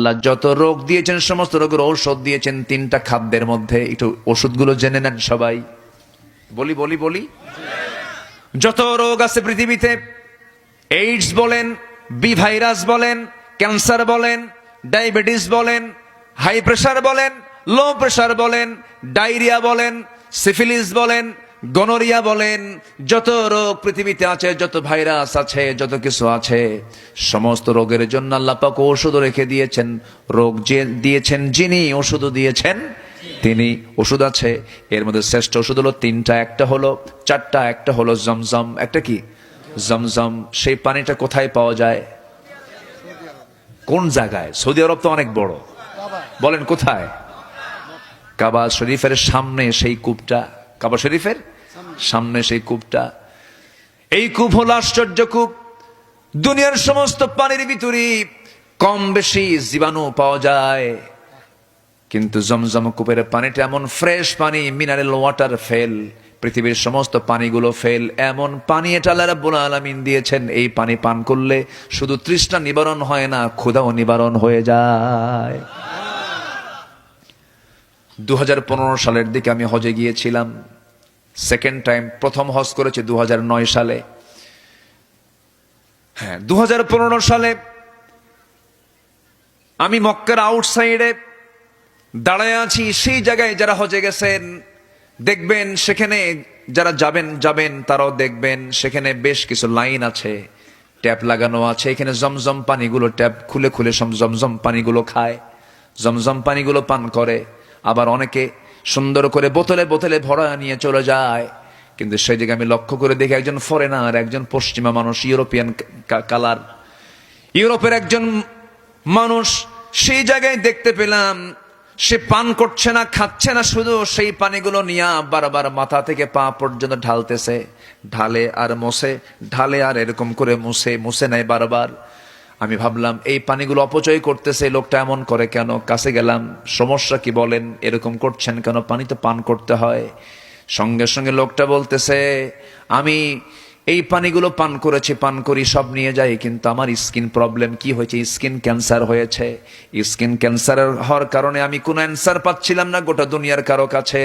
আল্লাহ যত রোগ দিয়েছেন সমস্ত রোগের ঔষধ দিয়েছেন তিনটা খাদ্যের মধ্যে। একটু ওষুধগুলো জেনে নেন সবাই। বলি বলি বলি যত রোগ আছে পৃথিবীতে, এইডস বলেন, বি ভাইরাস বলেন, ক্যান্সার বলেন, ডায়াবেটিস বলেন, হাই প্রেসার বলেন, লো প্রেসার বলেন, ডায়রিয়া বলেন, সিফিলিস বলেন, গনোরিয়া বলেন, যত রোগ পৃথিবীতে আছে, যত ভাইরাস আছে, যত কিছু আছে, সমস্ত রোগের জন্য আল্লাহ পাক ওষুধ রেখে দিয়েছেন। রোগ যে দিয়েছেন যিনি, ওষুধও দিয়েছেন তিনি। ওষুধ আছে, এর মধ্যে শ্রেষ্ঠ ওষুধ হলো তিনটা। একটা হলো চারটা, একটা হলো জমজম। একটা কি? জমজম। সেই পানিটা কোথায় পাওয়া যায়? কোন জায়গায়? সৌদি আরব তো অনেক বড়, বলেন কোথায়? কাবা শরীফের সামনে সেই কূপটা। কাবা শরীফের সামনে সেই কূপটা। এই কূপ হলো আশ্চর্য কূপ। দুনিয়ার সমস্ত পানির ভিতরে কম বেশি জীবাণু পাওয়া যায়, কিন্তু জমজম কূপের পানিটা এমন ফ্রেশ পানি, মিনারেল ওয়াটার ফেল। পৃথিবীর সমস্ত পানিগুলো ফেল, এমন পানি এটা আল্লাহ রাব্বুল আলামিন দিয়েছেন। এই পানি পান করলে শুধু তৃষ্ণা নিবারণ হয় না, ক্ষুধাও নিবারণ হয়ে যায়। 2015 সালের দিকে আমি হজে গিয়েছিলাম, সেকেন্ড টাইম। প্রথম হজ করেছি 2009 সালে। হ্যাঁ, 2015 সালে আমি মক্কার আউটসাইডে দাঁড়ায় আছি। সেই জায়গায় যারা হজে গেছেন দেখবেন, সেখানে যারা যাবেন তারাও দেখবেন, সেখানে বেশ কিছু লাইন আছে, ট্যাপ লাগানো আছে। এখানে জমজম পানিগুলো ট্যাপ খুলে খুলে জমজম পানিগুলো খায়, জমজম পানিগুলো পান করে। আবার অনেকে সুন্দর করে বোতলে বোতলে ভরা নিয়ে চলে যায়। কিন্তু সেই জায়গায় আমি লক্ষ্য করে দেখি একজন ফরেনার, একজন পশ্চিমা মানুষ, ইউরোপিয়ান কালার, ইউরোপের একজন মানুষ, সেই জায়গায় দেখতে পেলাম সে পান করছে না, খাচ্ছে না, শুধু সেই পানিগুলো নিয়ে বারবার মাথা থেকে পা পর্যন্ত ঢালতেছে। ঢালে আর মোছে, ঢালে আর এরকম করে মুছে নেয় বারবার। আমি ভাবলাম এই পানিগুলো অপচয় করতেছে লোকটা, এমন করে কেন? কাছে গেলাম, সমস্যা কি বলেন, এরকম করছেন কেন? পানি তো পান করতে হয়। সঙ্গে সঙ্গে লোকটা বলতেছে, আমি এই পানিগুলো পান করি, সব নিয়ে যাই, কিন্তু আমার স্কিন প্রবলেম। কি হয়েছে? স্কিন ক্যান্সার হয়েছে। স্কিন ক্যান্সার হওয়ার কারণে আমি কোনো অ্যান্সার পাচ্ছিলাম না গোটা দুনিয়ার কারো কাছে।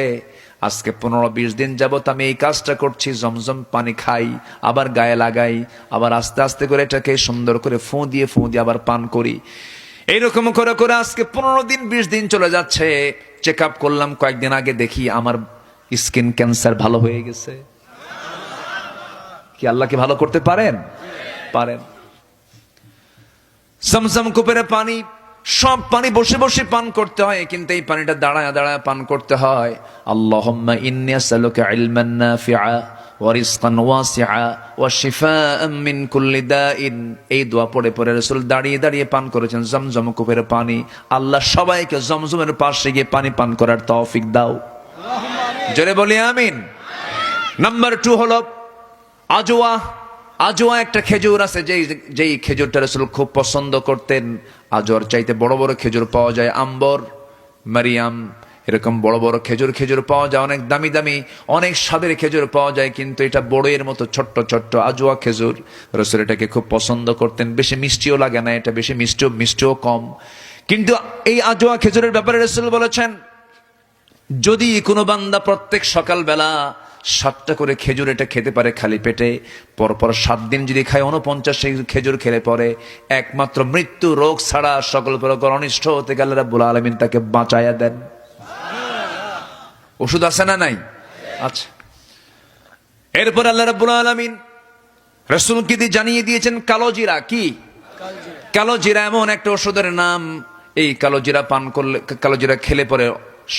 আজকে 15-20 দিন যাবত আমি এই কাজটা করছি, জমজম পানি খাই, আবার গায়ে লাগাই, আবার আস্তে আস্তে করে এটাকে সুন্দর করে ফু দিয়ে আবার পান করি। এইরকম করে করে আজকে 15-20 দিন চলে যাচ্ছে। চেক আপ করলাম কয়েকদিন আগে, দেখি আমার স্কিন ক্যান্সার ভালো হয়ে গেছে। কি আল্লাহ কি ভালো করতে পারেন? পারেন। জমজম কূপের পানি, সব পানি বসে বসে পান করতে হয়, কিন্তু এই পানিটা দাঁড়ায় দাঁড়ায় পান করতে হয়। আল্লাহুম্মা ইন্নী আসআলুকা ইলমান নাফিআ ওয়া রিজকান ওয়াসিআ ওয়া শিফাআন মিন কুল্লি দাইন। এই দোয়া পড়ে পড়ে রাসূল দাঁড়িয়ে দাঁড়িয়ে পান করেছেন জমজম কূপের পানি। আল্লাহ সবাইকে জমজমের পাশে গিয়ে পানি পান করার তৌফিক দাও। জোরে বলি আমিন। নাম্বার 2 হলো আজওয়া। আজওয়া একটা খেজুর আছে, যেই খেজুরটা রাসূল খুব পছন্দ করতেন। আজওয়ার চাইতে বড় বড় খেজুর পাওয়া যায়, আম্বর, মারিয়াম, এরকম বড় বড় খেজুর পাওয়া যায়। অনেক দামি দামি, অনেক স্বাদের খেজুর পাওয়া যায়, কিন্তু এটা বড়ের মতো ছোট্ট ছোট্ট আজওয়া খেজুর। রাসূল এটাকে খুব পছন্দ করতেন। বেশি মিষ্টিও লাগে না, এটা বেশি মিষ্টিও কম। কিন্তু এই আজওয়া খেজুরের ব্যাপারে রাসূল বলেছেন, যদি কোনো বান্দা প্রত্যেক সকালবেলা 7টা করে খেজুর এটা খেতে পারে খালি পেটে, পরপর 7 দিন যদি খায় 49 খেজুর খেলে পরে একমাত্র মৃত্যু, রোগ ছাড়া সকল প্রকার অনিষ্ট হতে গেলে আল্লাহ রাব্বুল আলামিন তাকে বাঁচায়া দেন। ওষুধ আছে না নাই? আচ্ছা। এরপর আল্লাহ রাব্বুল আলামিন রাসূলকে দিয়ে জানিয়ে দিয়েছেন কালো জিরা। কি কালো জিরা? এমন একটা ওষুধের নাম। এই কালো জিরা পান করলে, কালো জিরা খেলে পরে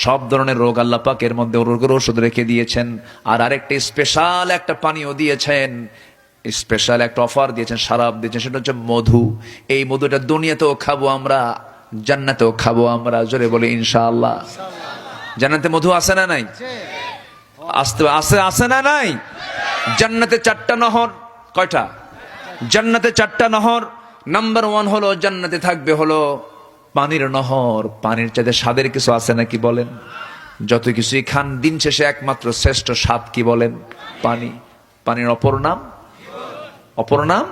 সব ধরনের রোগ আল্লাহ পাক এর মধ্যে রোগের ওষুধ রেখে দিয়েছেন। আর আরেকটা স্পেশাল একটা পানীয় দিয়েছেন, স্পেশাল একটা অফার দিয়েছেন, শরাব দিয়েছেন, সেটা হচ্ছে মধু। এই মধুটা দুনিয়াতেও খাবো আমরা, জান্নাতেও খাবো আমরা। জোরে বলি ইনশাআল্লাহ। জান্নাতে মধু আছে না নাই? আছে না নাই? জান্নাতে 4টা নহর। কয়টা? জান্নাতে 4টা নহর। নাম্বার 1 হলো জান্নাতে থাকবে হলো পানির নহর। পানির চাইতে স্বাদের কিছু আছে নাকি বলেন? যত কিছুই খান, দিন শেষে একমাত্র শ্রেষ্ঠ স্বাদ কি বলেন? পানি। পানির অপর নাম অপর নাম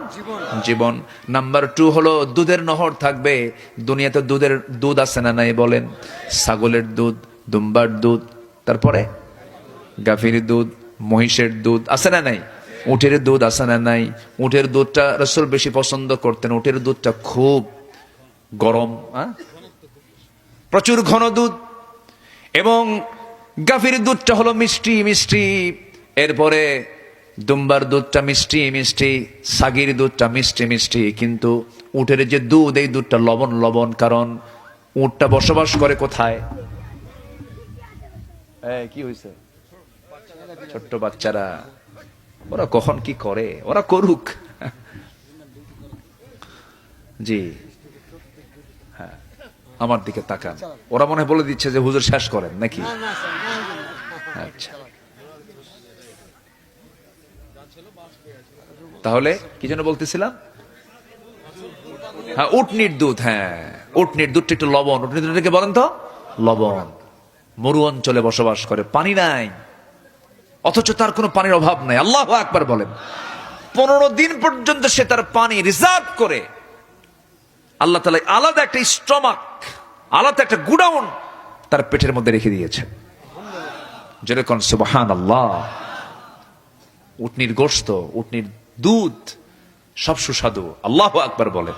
জীবন। নাম্বার 2 হলো দুধের নহর থাকবে। দুনিয়াতে দুধ আছে না নাই বলেন? ছাগলের দুধ, দুম্বার দুধ, তারপরে গাভীর দুধ, মহিষের দুধ আছে না নাই? উটের দুধ আছে না নাই? উটের দুধটা রাসূল বেশি পছন্দ করতেন। উটের দুধটা খুব গরম, প্রচুর ঘন দুধ। এবং গাভীর দুধটা হলো মিষ্টি মিষ্টি। এরপরে দুম্বার দুধটা মিষ্টি মিষ্টি, ছাগির দুধটা মিষ্টি মিষ্টি। কিন্তু উটের যে দুধ, এই দুধটা লবণ লবণ। কারণ উটটা বসবাস করে কোথায়? কি হয়েছে? ছোট্ট বাচ্চারা, ওরা কখন কি করে, ওরা করুক। জি হ্যাঁ, আমার দিকে তাকান। ওরা মনে হয় বলে দিচ্ছে যে হুজুর শেষ করেন নাকি? আচ্ছা, তাহলে কি যেন বলতেছিলাম? হ্যাঁ, উটনির দুধ। হ্যাঁ, উটনির দুধটা একটু লবণ। উটনির দুধটাকে বলেন তো লবণ। মরু অঞ্চলে বসবাস করে, পানি নাই, অথচ তার কোনো পানির অভাব নাই। আল্লাহু আকবার বলেন। 15 দিন পর্যন্ত সে তার পানি রিজার্ভ করে আল্লাহ তাআলা আলাদা একটা স্টমাক, আলাদা একটা গুডাউন তার পেটের মধ্যে রেখে দিয়েছে। যেরকম সুবহানাল্লাহ। উটনির গোশত, উটনির দুধ সব সুস্বাদু। আল্লাহু আকবার বলেন।